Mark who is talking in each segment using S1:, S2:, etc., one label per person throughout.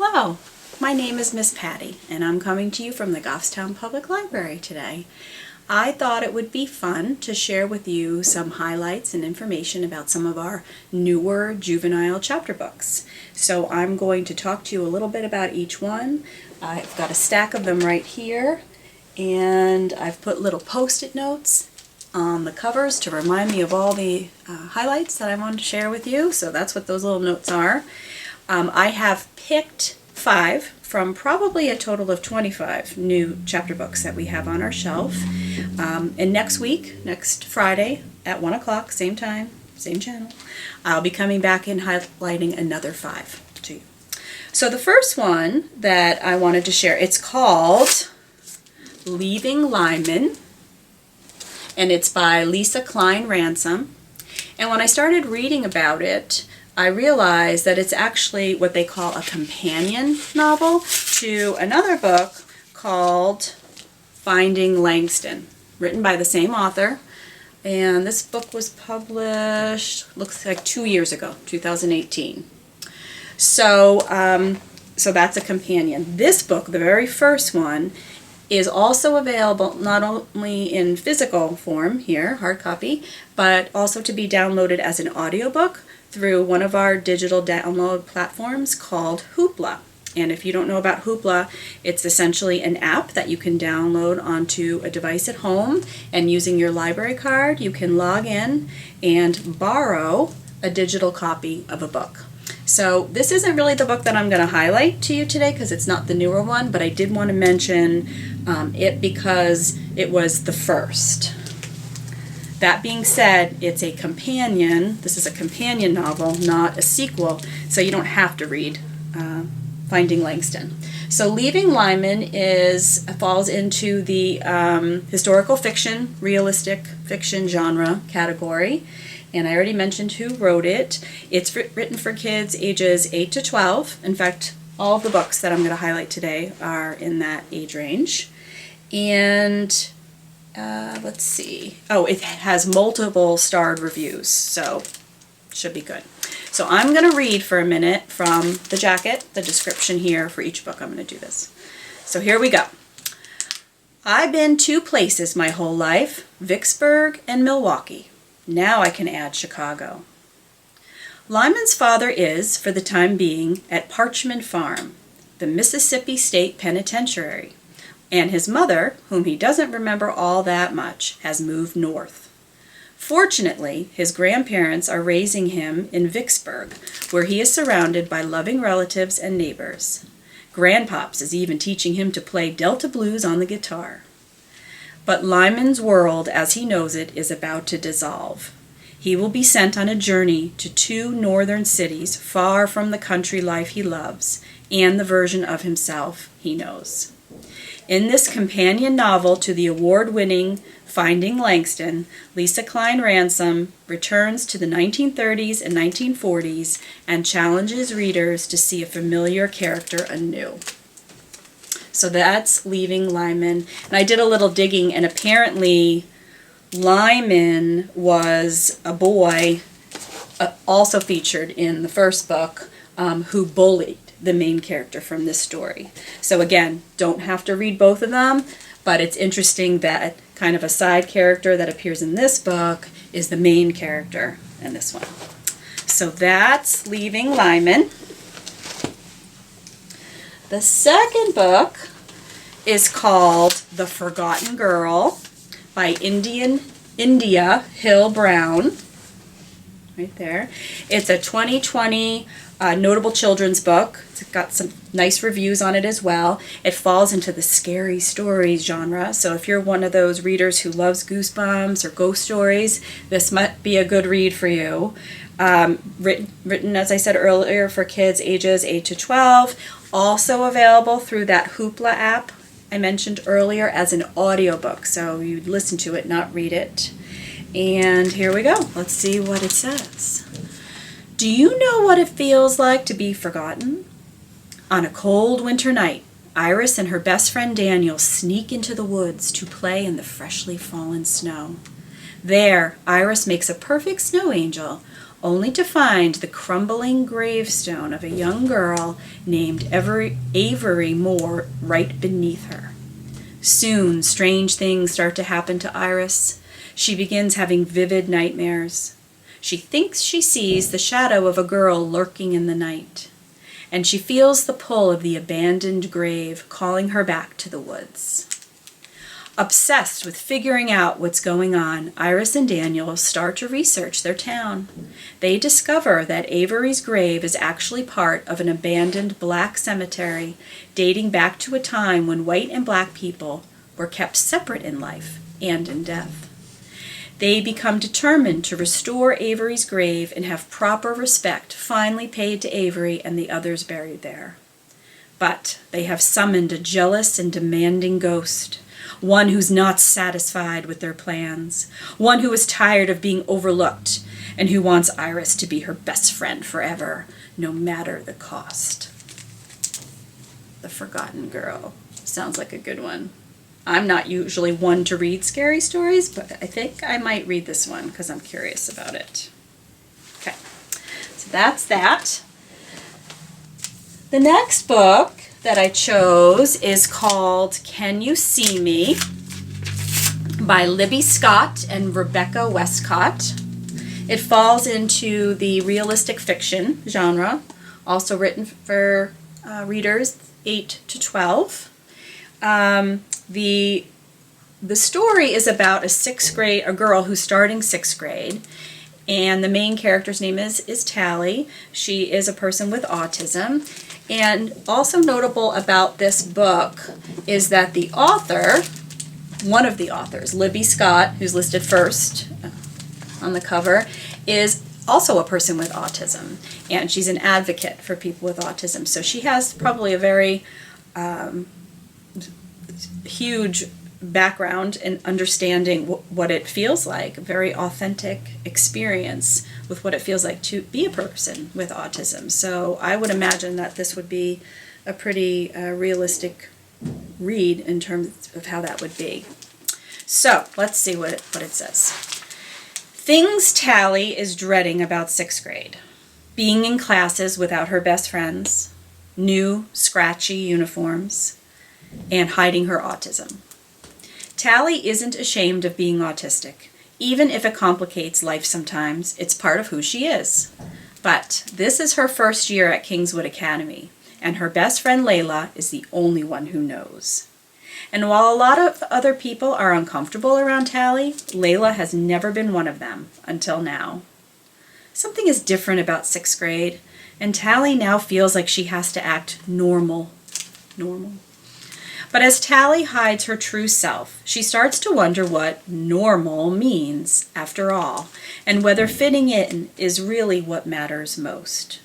S1: Hello, my name is Miss Patti, and I'm coming to you from the Goffstown Public Library today. I thought it would be fun to share with you some highlights and information about some of our newer juvenile chapter books. So I'm going to talk to you a little bit about each one. I've got a stack of them right here, and I've put little post-it notes on the covers to remind me of all the highlights that I wanted to share with you. So that's what those little notes are. I have picked 5 from probably a total of 25 new chapter books that we have on our shelf. And next week, next Friday at 1 o'clock, same time, same channel, I'll be coming back and highlighting another 5 to you. So the first one that I wanted to share, it's called Leaving Lymon, and it's by Lesa Cline-Ransome. And when I started reading about it, I realized that it's actually what they call a companion novel to another book called Finding Langston, written by the same author. And this book was published, looks like 2 years ago, 2018. So that's a companion. This book, the very first one, is also available not only in physical form here, hard copy, but also to be downloaded as an audiobook through one of our digital download platforms called Hoopla. And if you don't know about Hoopla, it's essentially an app that you can download onto a device at home, and using your library card you can log in and borrow a digital copy of a book. So this isn't really the book that I'm going to highlight to you today because it's not the newer one, but I did want to mention it because it was the first. That being said, it's a companion. This is a companion novel, not a sequel, so you don't have to read Finding Langston. So Leaving Lymon falls into the historical fiction, realistic fiction genre category. And I already mentioned who wrote it. It's written for kids ages 8 to 12. In fact, all of the books that I'm going to highlight today are in that age range. And let's see. Oh, it has multiple starred reviews, so should be good. So I'm going to read for a minute from the jacket, the description here for each book. I'm going to do this. So here we go. I've been 2 places my whole life, Vicksburg and Milwaukee. Now I can add Chicago. Lymon's father is, for the time being, at Parchman Farm, the Mississippi State Penitentiary, and his mother, whom he doesn't remember all that much, has moved north. Fortunately, his grandparents are raising him in Vicksburg, where he is surrounded by loving relatives and neighbors. Grandpops is even teaching him to play Delta blues on the guitar. But Lymon's world, as he knows it, is about to dissolve. He will be sent on a journey to 2 northern cities far from the country life he loves and the version of himself he knows. In this companion novel to the award-winning Finding Langston, Lesa Cline-Ransome returns to the 1930s and 1940s and challenges readers to see a familiar character anew. So that's Leaving Lymon. And I did a little digging, and apparently Lymon was a boy also featured in the first book who bullied the main character from this story. So again, don't have to read both of them, but it's interesting that kind of a side character that appears in this book is the main character in this one. So that's Leaving Lymon. The second book is called The Forgotten Girl by India Hill Brown. Right there. It's a 2020 notable children's book. It's got some nice reviews on it as well. It falls into the scary stories genre, so if you're one of those readers who loves Goosebumps or ghost stories, this might be a good read for you. Written, as I said earlier, for kids ages 8 to 12. Also available through that Hoopla app I mentioned earlier as an audiobook, so you'd listen to it, not read it. And here we go. Let's see what it says. Do you know what it feels like to be forgotten? On a cold winter night, Iris and her best friend Daniel sneak into the woods to play in the freshly fallen snow. There, Iris makes a perfect snow angel, only to find the crumbling gravestone of a young girl named Avery Moore right beneath her. Soon, strange things start to happen to Iris. She begins having vivid nightmares. She thinks she sees the shadow of a girl lurking in the night, and she feels the pull of the abandoned grave calling her back to the woods. Obsessed with figuring out what's going on, Iris and Daniel start to research their town. They discover that Avery's grave is actually part of an abandoned black cemetery dating back to a time when white and black people were kept separate in life and in death. They become determined to restore Avery's grave and have proper respect finally paid to Avery and the others buried there. But they have summoned a jealous and demanding ghost, one who's not satisfied with their plans, one who is tired of being overlooked, and who wants Iris to be her best friend forever, no matter the cost. The Forgotten Girl. Sounds like a good one. I'm not usually one to read scary stories, but I think I might read this one because I'm curious about it. Okay, so that's that. The next book that I chose is called Can You See Me by Libby Scott and Rebecca Westcott. It falls into the realistic fiction genre, also written for readers 8 to 12. The story is about a girl who's starting 6th grade, and the main character's name is Tally. She is a person with autism, and also notable about this book is that the author, one of the authors, Libby Scott, who's listed first on the cover, is also a person with autism, and she's an advocate for people with autism. So she has probably a very huge background in understanding what it feels like, a very authentic experience with what it feels like to be a person with autism. So I would imagine that this would be a pretty realistic read in terms of how that would be. So let's see what it says. Things Tally is dreading about 6th grade. Being in classes without her best friends, new scratchy uniforms, and hiding her autism. Tally isn't ashamed of being autistic. Even if it complicates life sometimes, it's part of who she is. But this is her first year at Kingswood Academy, and her best friend Layla is the only one who knows. And while a lot of other people are uncomfortable around Tally, Layla has never been one of them until now. Something is different about 6th grade, and Tally now feels like she has to act normal. But as Tally hides her true self, she starts to wonder what normal means, after all, and whether fitting in is really what matters most.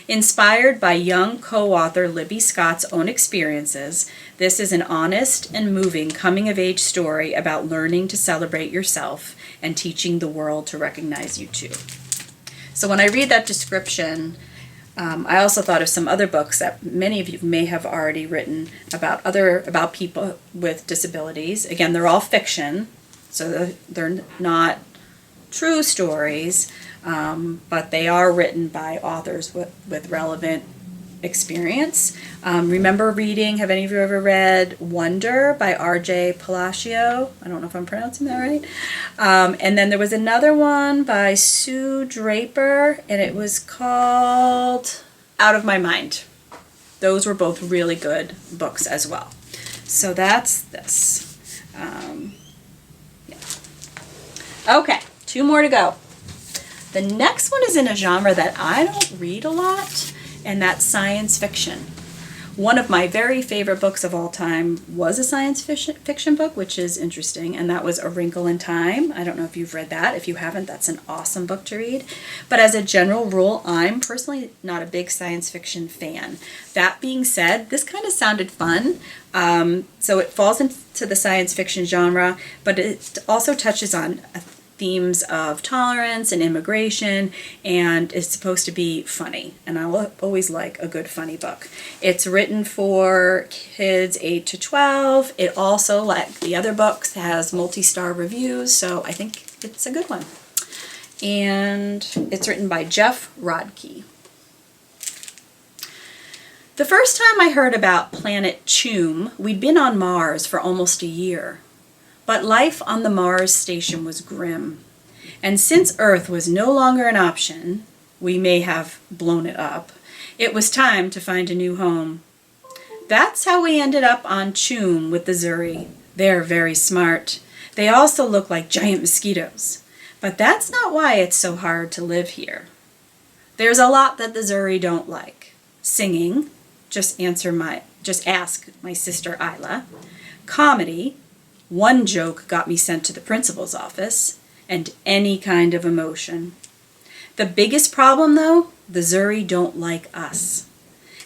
S1: Inspired by young co-author Libby Scott's own experiences, this is an honest and moving coming-of-age story about learning to celebrate yourself and teaching the world to recognize you too. So when I read that description, I also thought of some other books that many of you may have already written about people with disabilities. Again, they're all fiction, so they're not true stories, but they are written by authors with relevant experience. Remember reading, have any of you ever read Wonder by R.J. Palacio? I don't know if I'm pronouncing that right. And then there was another one by Sue Draper, and it was called Out of My Mind. Those were both really good books as well. So that's this. Yeah. Okay, 2 more to go. The next one is in a genre that I don't read a lot, and that's science fiction. One of my very favorite books of all time was a science fiction book, which is interesting, and that was A Wrinkle in Time. I don't know if you've read that. If you haven't, that's an awesome book to read. But as a general rule, I'm personally not a big science fiction fan. That being said, this kind of sounded fun. So it falls into the science fiction genre, but it also touches on themes of tolerance and immigration, and it's supposed to be funny, and I always like a good funny book. It's written for kids 8 to 12. It also, like the other books, has multi-star reviews, so I think it's a good one. and it's written by Geoff Rodkey. The first time I heard about planet Choom, we'd been on Mars for almost a year. But life on the Mars station was grim. And since Earth was no longer an option, we may have blown it up, it was time to find a new home. That's how we ended up on Choom with the Zuri. They're very smart. They also look like giant mosquitoes. But that's not why it's so hard to live here. There's a lot that the Zuri don't like. Singing. Just ask my sister Isla. Comedy. One joke got me sent to the principal's office. And any kind of emotion. The biggest problem, though, the Zuri don't like us.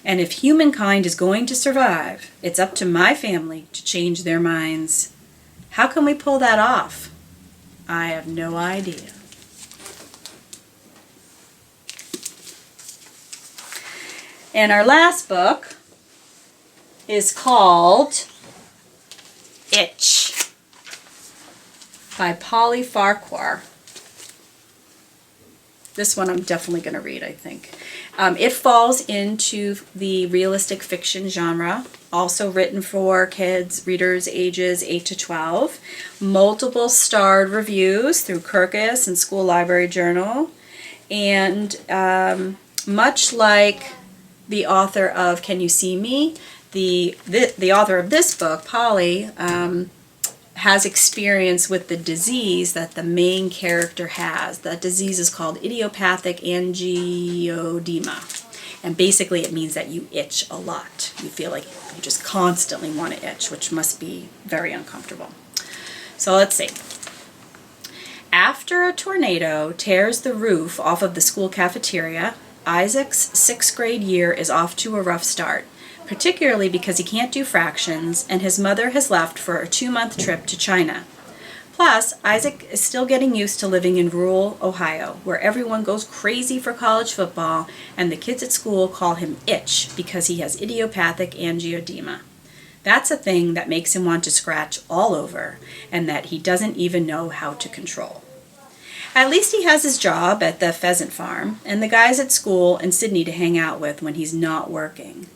S1: And if humankind is going to survive, it's up to my family to change their minds. How can we pull that off? I have no idea. And our last book is called Itch by Farquhar. This one I'm definitely going to read, I think. It falls into the realistic fiction genre, also written for kids, readers ages 8 to 12. Multiple starred reviews through Kirkus and School Library Journal. And much like the author of Can You See Me, the author of this book, Polly, has experience with the disease that the main character has. That disease is called idiopathic angioedema. And basically it means that you itch a lot. You feel like you just constantly want to itch, which must be very uncomfortable. So let's see. After a tornado tears the roof off of the school cafeteria, Isaac's 6th grade year is off to a rough start, particularly because he can't do fractions and his mother has left for a 2-month trip to China. Plus, Isaac is still getting used to living in rural Ohio, where everyone goes crazy for college football and the kids at school call him Itch because he has idiopathic angioedema. That's a thing that makes him want to scratch all over and that he doesn't even know how to control. At least he has his job at the pheasant farm and the guys at school and Sydney to hang out with when he's not working.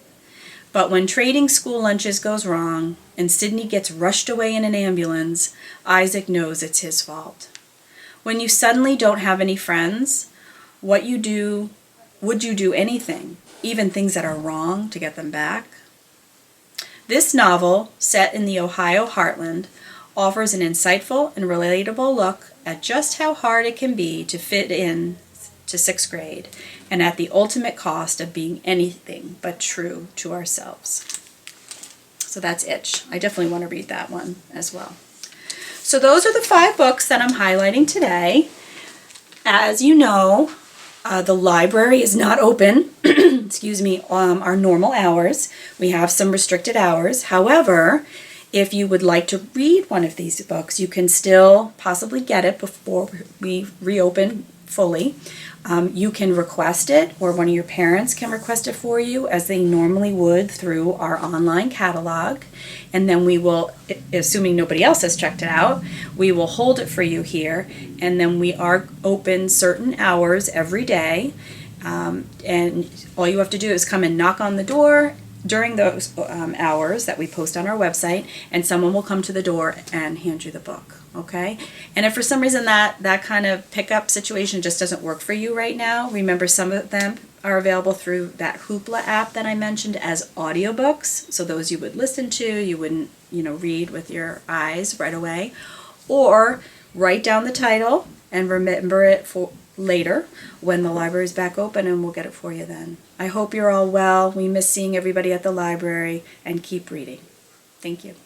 S1: But when trading school lunches goes wrong and Sydney gets rushed away in an ambulance, Isaac knows it's his fault. When you suddenly don't have any friends, would you do anything, even things that are wrong, to get them back? This novel, set in the Ohio heartland, offers an insightful and relatable look at just how hard it can be to fit in to 6th grade and at the ultimate cost of being anything but true to ourselves. So that's Itch. I definitely want to read that one as well. So those are the 5 books that I'm highlighting today. As you know, the library is not open, excuse me, our normal hours. We have some restricted hours. However, if you would like to read one of these books, you can still possibly get it before we reopen fully. You can request it, or one of your parents can request it for you as they normally would through our online catalog. And then we will, assuming nobody else has checked it out, we will hold it for you here. And then we are open certain hours every day. And all you have to do is come and knock on the door during those hours that we post on our website, and someone will come to the door and hand you the book. Okay? And if for some reason that kind of pickup situation just doesn't work for you right now, remember some of them are available through that Hoopla app that I mentioned as audiobooks. So those you would listen to, you wouldn't, read with your eyes right away. Or write down the title and remember it for later when the library is back open, and we'll get it for you then. I hope you're all well. We miss seeing everybody at the library, and keep reading. Thank you.